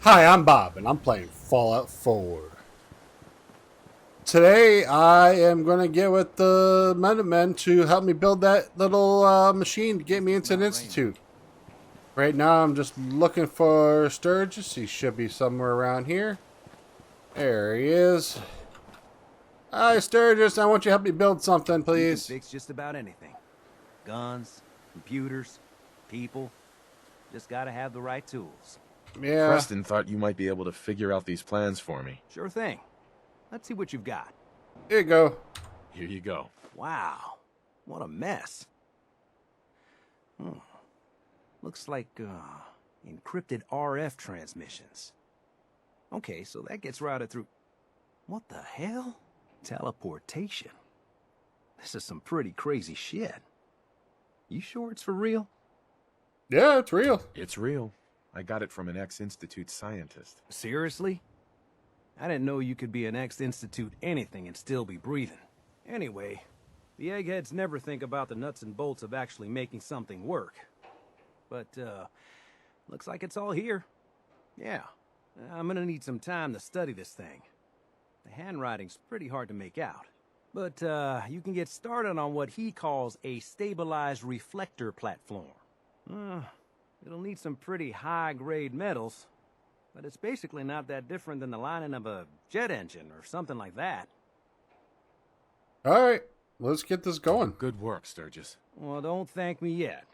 Hi, I'm Bob, and I'm playing Fallout 4. Today, I am going to get with the Minutemen to help me build that little machine to get me into an institute. Right now, I'm just looking for Sturgis. He should be somewhere around here. There he is. Hi, Sturgis. I want you to help me build something, please. You can fix just about anything. Guns, computers, people. Just gotta have the right tools. Yeah. Preston thought you might be able to figure out these plans for me. Sure thing. Let's see what you've got. Here you go. Here you go. Wow. What a mess. Looks like, encrypted RF transmissions. Okay, so that gets routed through... What the hell? Teleportation. This is some pretty crazy shit. You sure it's for real? Yeah, it's real. It's real. I got it from an ex-Institute scientist. Seriously? I didn't know you could be an ex-Institute anything and still be breathing. Anyway, the eggheads never think about the nuts and bolts of actually making something work. But, looks like it's all here. Yeah, I'm gonna need some time to study this thing. The handwriting's pretty hard to make out. But, you can get started on what he calls a stabilized reflector platform. It'll need some pretty high-grade metals, but it's basically not that different than the lining of a jet engine or something like that. Alright, let's get this going. Good work, Sturgis. Well, don't thank me yet.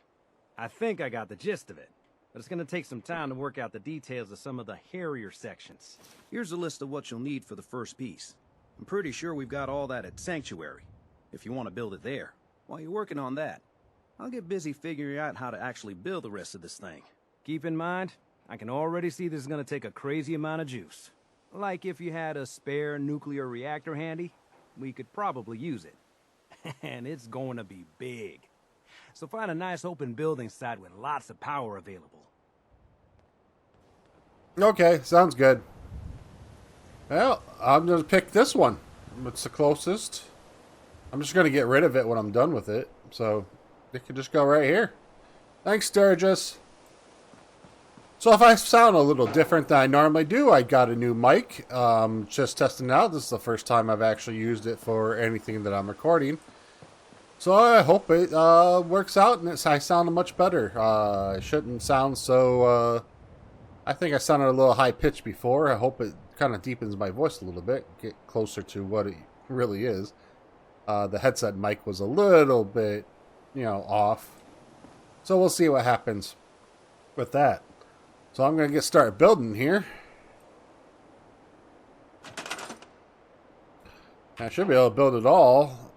I think I got the gist of it, but it's gonna take some time to work out the details of some of the hairier sections. Here's a list of what you'll need for the first piece. I'm pretty sure we've got all that at Sanctuary, if you want to build it there. While you're working on that, I'll get busy figuring out how to actually build the rest of this thing. Keep in mind, I can already see this is gonna take a crazy amount of juice. Like if you had a spare nuclear reactor handy, we could probably use it. And it's going to be big. So find a nice open building site with lots of power available. Okay, sounds good. Well, I'm going to pick this one. It's the closest. I'm just going to get rid of it when I'm done with it. So, it could just go right here. Thanks, Sturgis. So if I sound a little different than I normally do, I got a new mic. Just testing it out. This is the first time I've actually used it for anything that I'm recording. So I hope it works out and I sound much better. I shouldn't sound so... I think I sounded a little high-pitched before. I hope it kind of deepens my voice a little bit. Get closer to what it really is. The headset mic was a little bit, off. So we'll see what happens with that. So I'm going to get started building here. I should be able to build it all.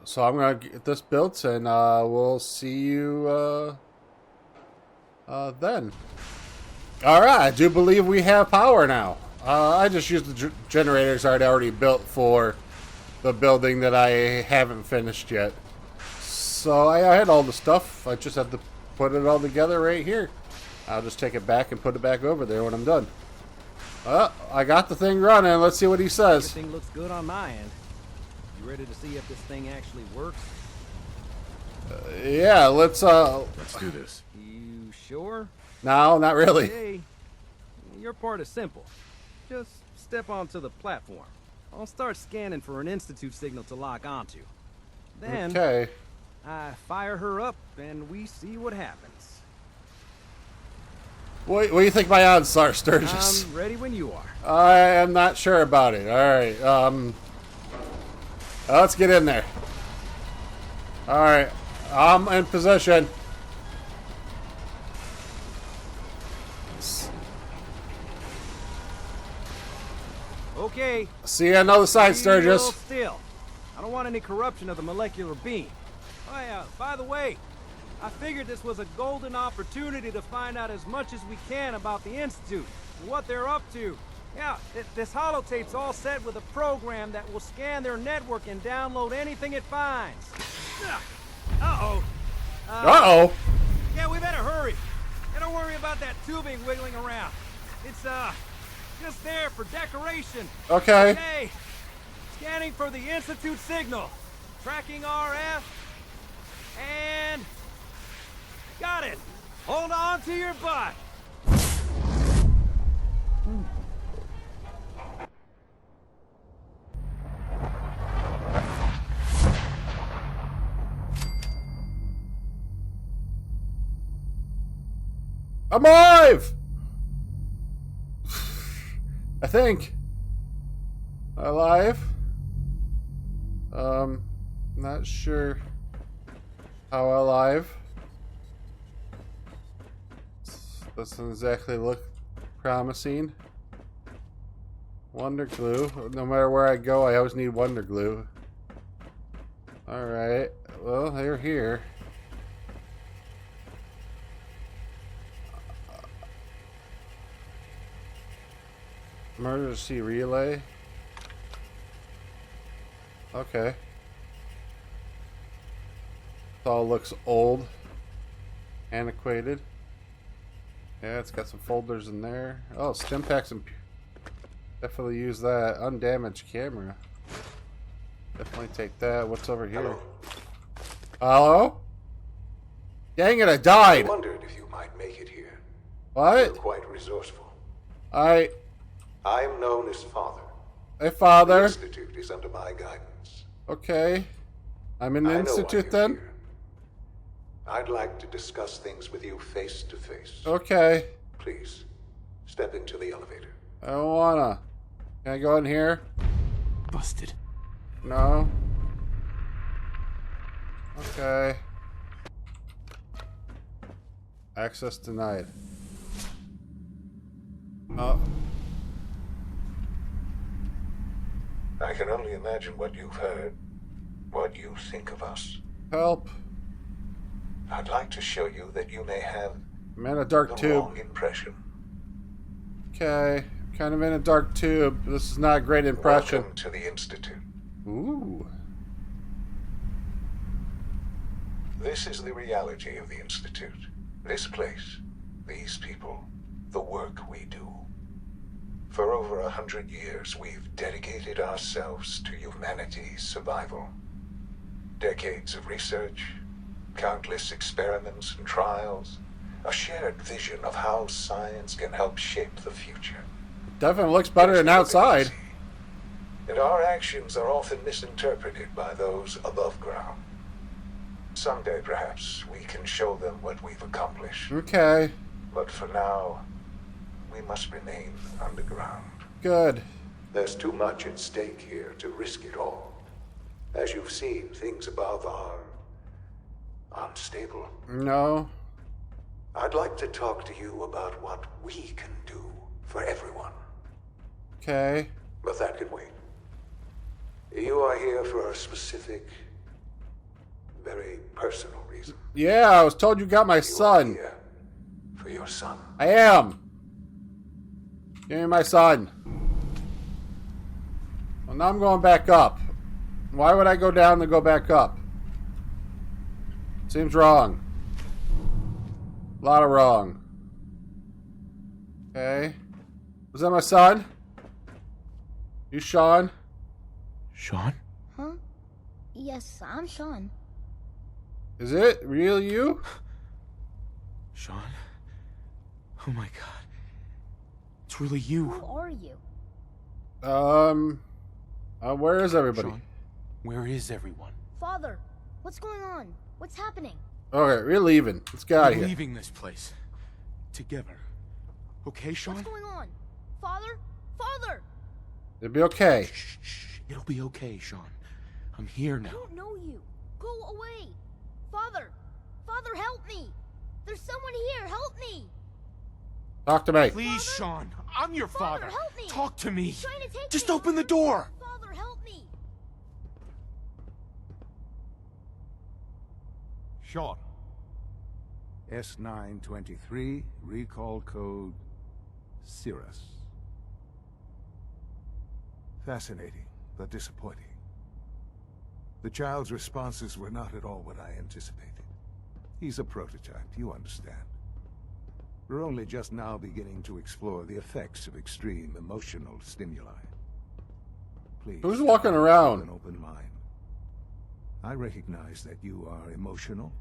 So I'm going to get this built and we'll see you then. Alright, I do believe we have power now. I just used the generators I'd already built for the building that I haven't finished yet. So I had all the stuff. I just have to put it all together right here. I'll just take it back and put it back over there when I'm done. I got the thing running. Let's see what he says. Everything looks good on my end. You ready to see if this thing actually works? Yeah, let's do this. You sure? No, not really. Hey, your part is simple. Just step onto the platform. I'll start scanning for an Institute signal to lock onto. Then, okay. I fire her up and we see what happens. What do you think my odds are, Sturgis? I'm ready when you are. I am not sure about it. Alright, let's get in there. Alright, I'm in position. Okay. See you on the other side, Sturgis. Still. I don't want any corruption of the molecular beam. Oh yeah, by the way, I figured this was a golden opportunity to find out as much as we can about the Institute and what they're up to. Yeah, this holotape's all set with a program that will scan their network and download anything it finds. Uh-oh. Uh-oh. Yeah, we better hurry. And don't worry about that tubing wiggling around. It's, just there for decoration. Okay. Okay. Scanning for the Institute signal. Tracking RF. And... got it. Hold on to your butt. I'm alive! I think. Alive? Not sure how alive. Doesn't exactly look promising. Wonder glue. No matter where I go, I always need wonder glue. Alright. Well, they're here. Emergency relay. Okay. It all looks old. Antiquated. Yeah, it's got some folders in there. Oh, stim packs and... Definitely use that. Undamaged camera. Definitely take that. What's over here? Hello? Dang it, I died! I wondered if you might make it here. What? You're quite resourceful. I'm known as Father. Hey, The Father. Institute is under my guidance. Okay. I'm in the I know why Institute you're then? here. I'd like to discuss things with you face to face. Okay. Please, step into the elevator. I don't wanna. Can I go in here? Busted. No. Okay. Access denied. Oh. I can only imagine what you've heard, what you think of us. Help. I'd like to show you that you may have I'm in a the dark tube. wrong impression. Okay. Kind of in a dark tube. This is not a great impression. Welcome to the Institute. Ooh. This is the reality of the Institute. This place, these people, the work we do. For over 100 years, we've dedicated ourselves to humanity's survival. Decades of research, countless experiments and trials, a shared vision of how science can help shape the future. Definitely looks better than outside. And our actions are often misinterpreted by those above ground. Someday, perhaps, we can show them what we've accomplished. Okay. But for now, we must remain underground. Good. There's too much at stake here to risk it all. As you've seen, things above are unstable. No. I'd like to talk to you about what we can do for everyone. Okay. But that can wait. You are here for a specific, very personal reason. Yeah, I was told you got my You are son. here for your son. I am. Give me my son. Well, now I'm going back up. Why would I go down to go back up? Seems wrong. A lot of wrong. Okay. Was that my son? You Sean? Sean? Huh? Yes, I'm Sean. Is it real you? Sean? Oh my god. It's really you. Who are you? Where is everybody? Sean, where is everyone? Father, what's going on? What's happening? Okay, we're leaving. Let's get out of We're here. leaving this place. Together. Okay, Sean? What's going on? Father? Father! It'll be okay. Shh, shh. It'll be okay, Sean. I'm here I now. don't know you. Go away. Father! Father, help me! There's someone here. Help me! Talk to me. Please, Sean. I'm your Father, father. help me. Talk to me. He's trying to take Just me. open the door. Father, help me! Sean. S923, recall code Cirrus. Fascinating, but disappointing. The child's responses were not at all what I anticipated. He's a prototype, you understand. We're only just now beginning to explore the effects of extreme emotional stimuli. Please. Who's walking with around? an open mind. I recognize that you are emotional,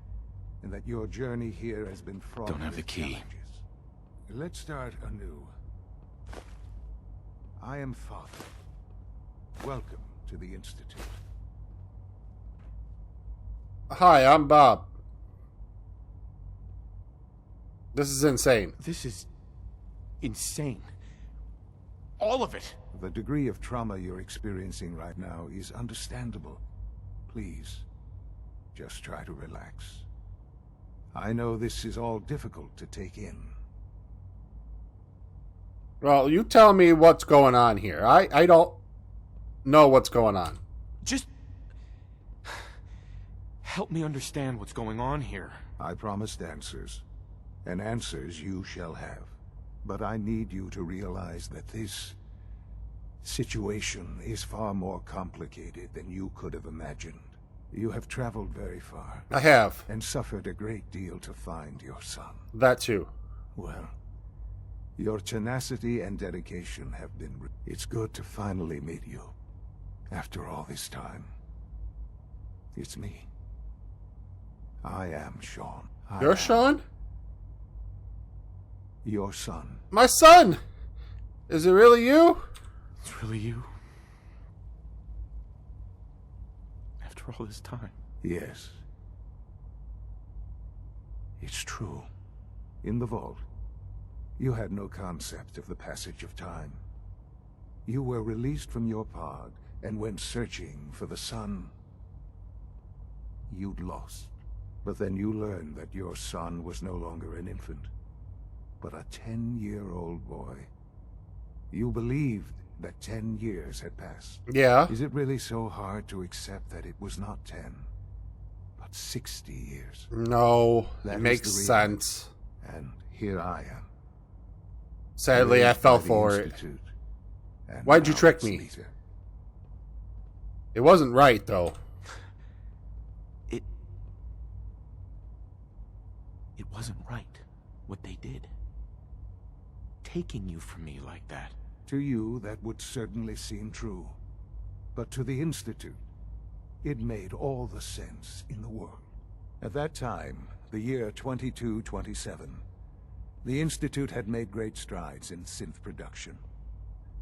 and that your journey here has been fraught Don't have the with key. challenges. Let's start anew. I am Father. Welcome to the Institute. Hi, I'm Bob. This is insane. This is insane. All of it. The degree of trauma you're experiencing right now is understandable. Please, just try to relax. I know this is all difficult to take in. Well, you tell me what's going on here. I don't know what's going on. Just help me understand what's going on here. I promised answers, and answers you shall have. But I need you to realize that this situation is far more complicated than you could have imagined. You have traveled very far. I have. And suffered a great deal to find your son. That too. Well, your tenacity and dedication have been... It's good to finally meet you. After all this time. It's me. I am Sean. You're Sean? Your son. My son! Is it really you? It's really you? After all this time? Yes. It's true. In the vault, you had no concept of the passage of time. You were released from your pod and went searching for the son you'd lost. But then you learned that your son was no longer an infant, but a 10-year-old boy. You believed that 10 years had passed. Yeah. Is it really so hard to accept that it was not 10, but 60 years? No, That it is makes the sense. And here I am. Sadly, I raised fell by the for it. Institute, and Why'd you now trick it's me? Lita. It wasn't right, though. It wasn't right, what they did. Taking you from me like that. To you, that would certainly seem true. But to the Institute, it made all the sense in the world. At that time, the year 2227, the Institute had made great strides in synth production.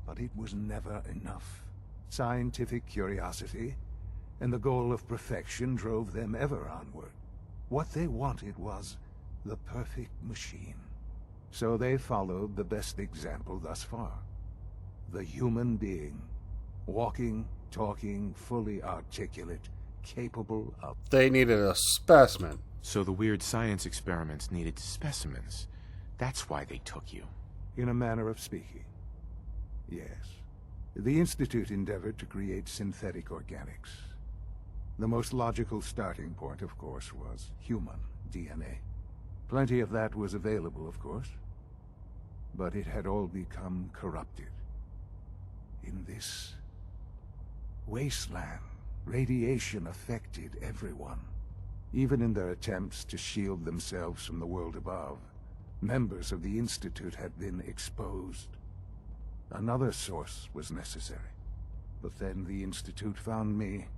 But it was never enough. Scientific curiosity and the goal of perfection drove them ever onward. What they wanted was the perfect machine. So they followed the best example thus far. The human being. Walking, talking, fully articulate, capable of... They needed a specimen. So the weird science experiments needed specimens. That's why they took you. In a manner of speaking. Yes. The Institute endeavored to create synthetic organics. The most logical starting point, of course, was human DNA. Plenty of that was available, of course. But it had all become corrupted. In this wasteland, radiation affected everyone. Even in their attempts to shield themselves from the world above, members of the Institute had been exposed. Another source was necessary. But then the Institute found me,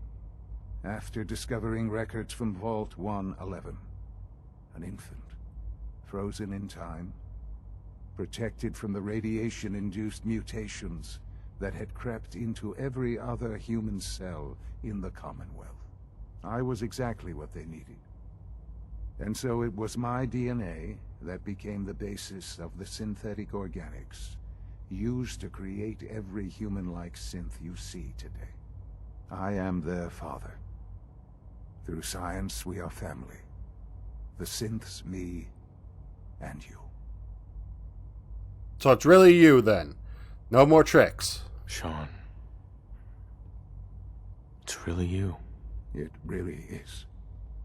after discovering records from Vault 111. An infant, frozen in time, protected from the radiation-induced mutations that had crept into every other human cell in the Commonwealth. I was exactly what they needed. And so it was my DNA that became the basis of the synthetic organics used to create every human-like synth you see today. I am their father. Through science, we are family. The synths, me, and you. So it's really you, then. No more tricks. Sean. It's really you. It really is.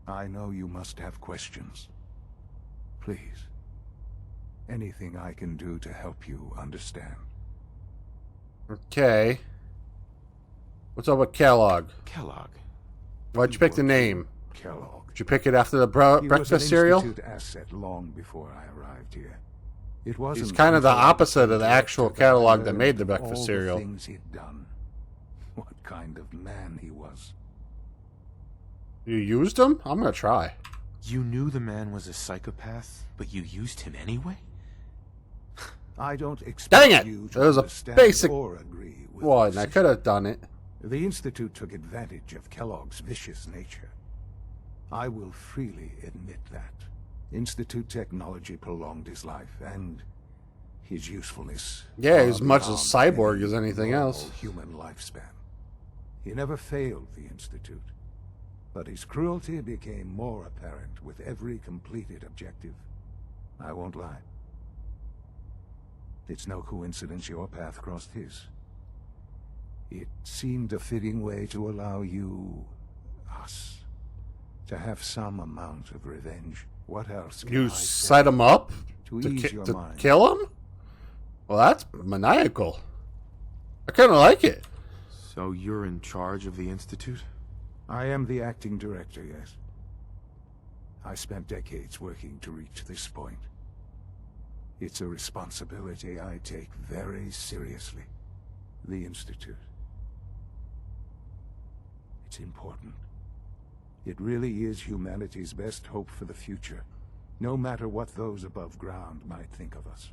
I know you must have questions. Please. Anything I can do to help you understand. Okay. What's up with Kellogg? Kellogg. Why'd you pick the name? Kellogg. Did you pick it after the He breakfast was an cereal? Institute asset long before I arrived here. It wasn't He's kind of the until I opposite of the became actual director that I catalog that learned made the of breakfast all cereal. The things he'd done. What kind of man he was. You used him? I'm gonna try. You knew the man was a psychopath, but you used him anyway? I don't expect Dang it! you It to was a understand basic or agree with one. the I decision. could have done it. The Institute took advantage of Kellogg's vicious nature. I will freely admit that. Institute technology prolonged his life, and his usefulness. Yeah, far as much as beyond cyborg any as anything normal else. human lifespan. He never failed the Institute, but his cruelty became more apparent with every completed objective. I won't lie. It's no coincidence your path crossed his. It seemed a fitting way to allow you, us, to have some amount of revenge. What else can You I set say him up to to, ease your to mind? kill him? Well, that's maniacal. I kind of like it. So you're in charge of the Institute? I am the acting director, yes. I spent decades working to reach this point. It's a responsibility I take very seriously. The Institute. It's important. It really is humanity's best hope for the future, no matter what those above ground might think of us.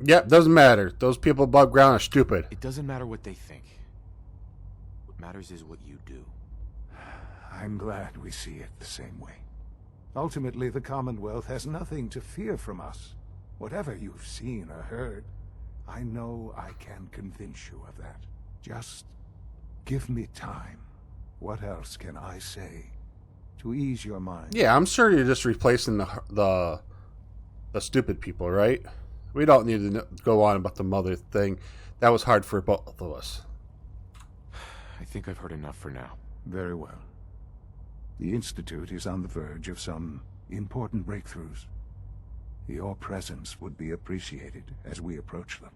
Yep, doesn't matter. Those people above ground are stupid. It doesn't matter what they think. What matters is what you do. I'm glad we see it the same way. Ultimately, the Commonwealth has nothing to fear from us. Whatever you've seen or heard, I know I can convince you of that. Just give me time. What else can I say to ease your mind? Yeah, I'm sure you're just replacing the stupid people, right? We don't need to go on about the mother thing. That was hard for both of us. I think I've heard enough for now. Very well. The Institute is on the verge of some important breakthroughs. Your presence would be appreciated as we approach them.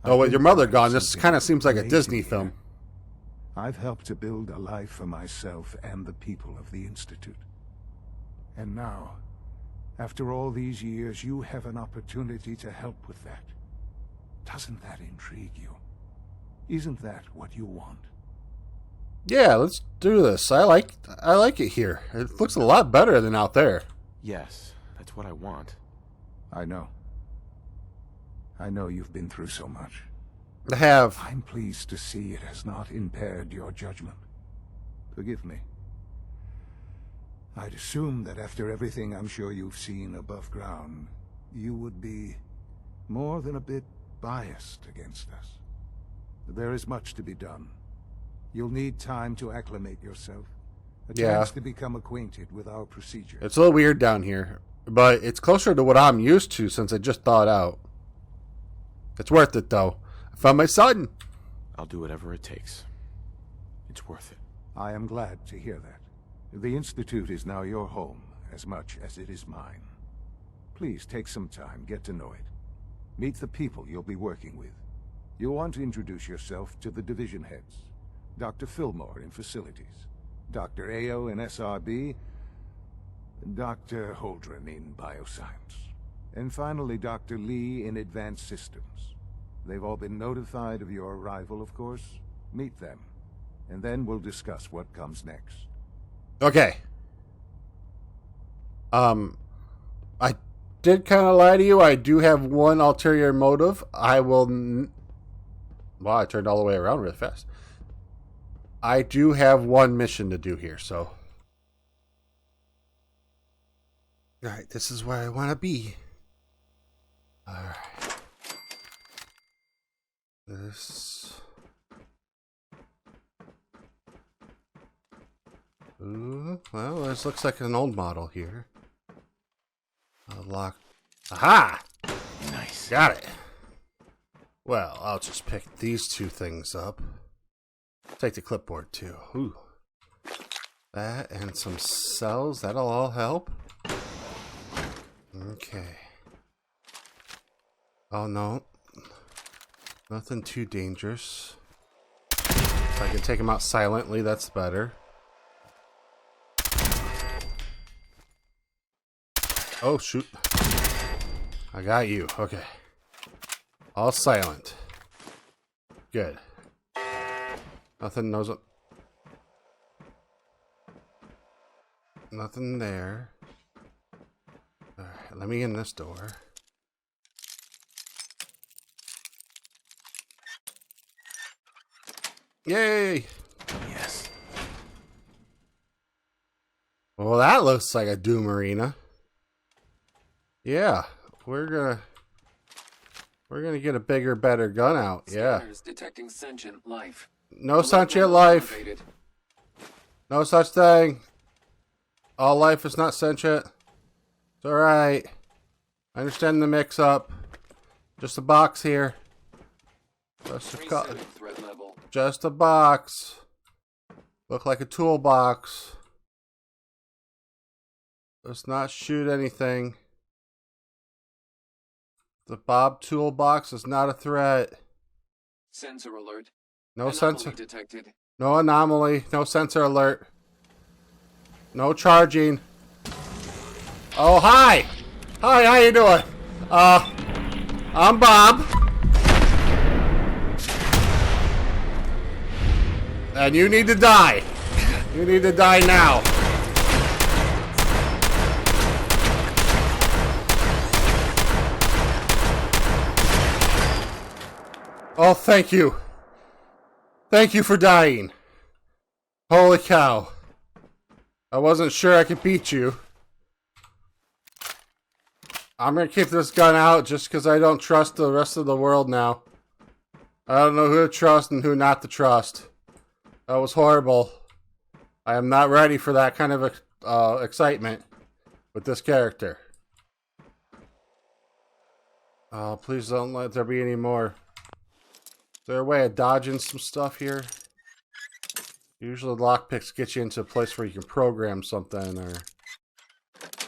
Oh, with I've your been mother trying gone, this something kind of seems like a amazing Disney here. film. I've helped to build a life for myself and the people of the Institute. And now, after all these years, you have an opportunity to help with that. Doesn't that intrigue you? Isn't that what you want? Yeah, let's do this. I like it here. It looks a lot better than out there. Yes, that's what I want. I know. I know you've been through so much. I have. I'm pleased to see it has not impaired your judgment. Forgive me. I'd assume that after everything I'm sure you've seen above ground, you would be more than a bit biased against us. There is much to be done. You'll need time to acclimate yourself. A Yeah. chance to become acquainted with our procedure. It's a little weird down here, but it's closer to what I'm used to since I just thawed out. It's worth it, though. I found my son. I'll do whatever it takes. It's worth it. I am glad to hear that. The Institute is now your home, as much as it is mine. Please take some time, get to know it. Meet the people you'll be working with. You'll want to introduce yourself to the division heads. Dr. Fillmore in Facilities, Dr. Ao in SRB, Dr. Holdren in Bioscience, and finally Dr. Lee in Advanced Systems. They've all been notified of your arrival, of course. Meet them, and then we'll discuss what comes next. Okay. I did kind of lie to you. I do have one ulterior motive. I will... Wow, I turned all the way around really fast. I do have one mission to do here, so... Alright, this is where I want to be. Alright. This... Ooh, well, this looks like an old model here. Lock. Aha! Nice. Got it. Well, I'll just pick these two things up. Take the clipboard too. Ooh. That and some cells. That'll all help. Okay. Oh no. Nothing too dangerous. If I can take them out silently, that's better. Oh, shoot. I got you. Okay. All silent. Good. Nothing knows... Nothing there. Alright, let me in this door. Yay! Yes. Well, that looks like a Doom Arena. Yeah, we're gonna get a bigger, better gun out. Yeah. Scanners detecting sentient life. No Alert sentient level life. elevated. No such thing. All life is not sentient. It's alright. I understand the mix-up. Just a box here. Resetting threat level. Just a box. Look like a toolbox. Let's not shoot anything. The Bob toolbox is not a threat. Sensor alert. No Anomaly sensor. detected. No anomaly. No sensor alert. No charging. Oh, hi! Hi, how you doing? I'm Bob. And you need to die. You need to die now. Oh, thank you. Thank you for dying. Holy cow. I wasn't sure I could beat you. I'm gonna keep this gun out just because I don't trust the rest of the world now. I don't know who to trust and who not to trust. That was horrible. I am not ready for that kind of excitement with this character. Oh, please don't let there be any more. Is there a way of dodging some stuff here? Usually lockpicks get you into a place where you can program something, or...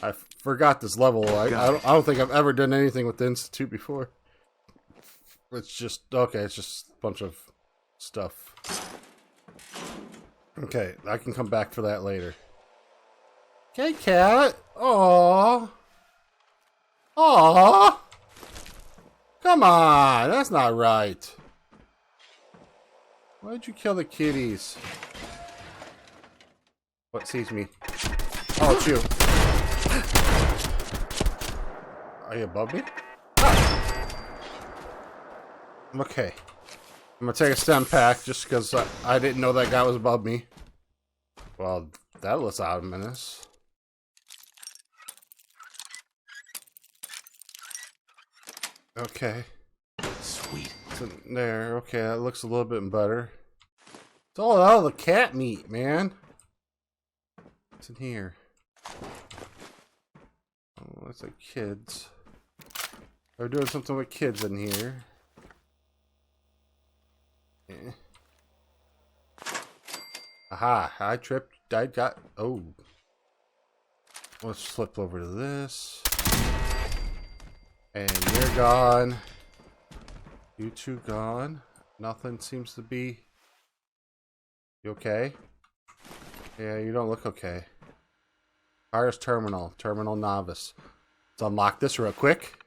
I forgot this level. I don't think I've ever done anything with the Institute before. It's just... Okay, it's just a bunch of stuff. Okay, I can come back for that later. Okay, cat. Aww. Aww. Come on, that's not right. Why'd you kill the kitties? What sees me? Oh, it's you. Are you above me? Ah. Okay. I'm gonna take a stem pack just because I didn't know that guy was above me. Well, that looks ominous. Okay. Sweet. It's in there. Okay, that looks a little bit better. It's all out of the cat meat, man. What's in here? Oh, looks like kids. They're doing something with kids in here. Eh. Aha, I tripped. I got... Oh. Let's flip over to this. And you're gone. You two gone. Nothing seems to be... You okay? Yeah, you don't look okay. Fires terminal. Terminal novice. Let's unlock this real quick.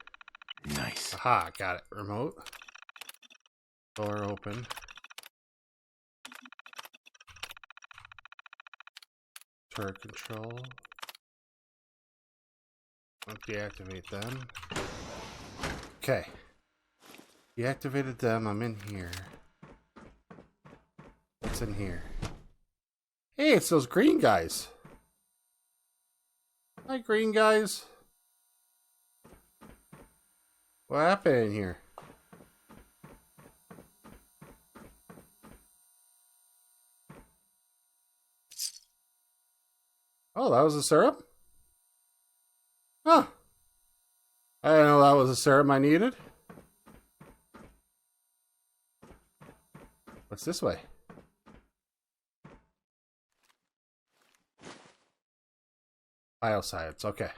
Nice. Aha, got it. Remote. Door open. Turret control. Let's deactivate them. Okay. Deactivated them. I'm in here. What's in here? Hey, it's those green guys. Hi, green guys. What happened in here? Oh, that was a syrup? Huh. I didn't know that was a syrup I needed. What's this way? Bioscience, okay.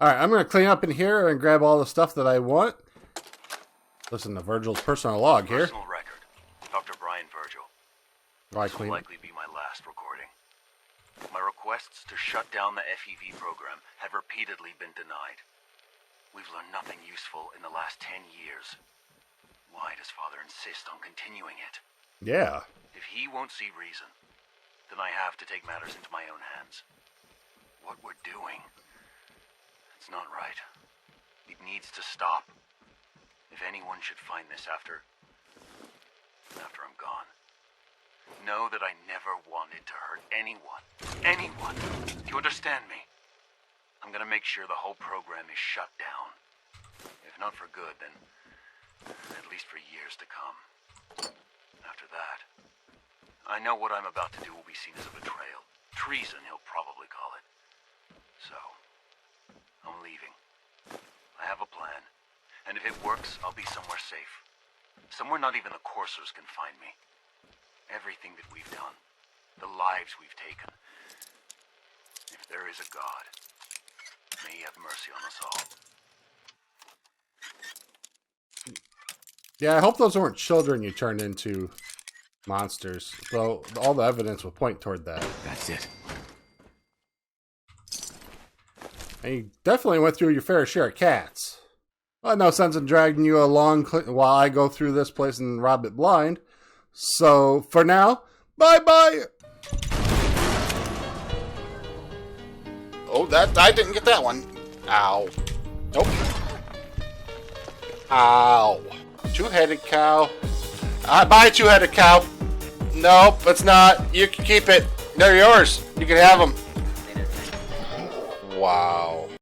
Alright, I'm going to clean up in here and grab all the stuff that I want. Listen to Virgil's personal log here. Personal record. Dr. Brian Virgil. Why This will clean? likely be my last recording. My requests to shut down the FEV program have repeatedly been denied. We've learned nothing useful in the last 10 years. Why does Father insist on continuing it? Yeah. If he won't see reason, then I have to take matters into my own hands. What we're doing, it's not right. It needs to stop. If anyone should find this after I'm gone, know that I never wanted to hurt anyone. Anyone. Do you understand me? I'm gonna make sure the whole program is shut down. If not for good, then at least for years to come. After that, I know what I'm about to do will be seen as a betrayal. Treason, he'll probably call it. So, I'm leaving. I have a plan. And if it works, I'll be somewhere safe. Somewhere not even the coursers can find me. Everything that we've done, the lives we've taken. If there is a God, may he have mercy on us all. Yeah, I hope those weren't children you turned into monsters. Though all the evidence would point toward that. That's it. And you definitely went through your fair share of cats. Well, no sense in dragging you along while I go through this place and rob it blind. So, for now, bye-bye! Oh, I didn't get that one. Ow. Nope. Ow. Two-headed cow. Bye, two-headed cow. Nope, it's not. You can keep it. They're yours. You can have them. Wow.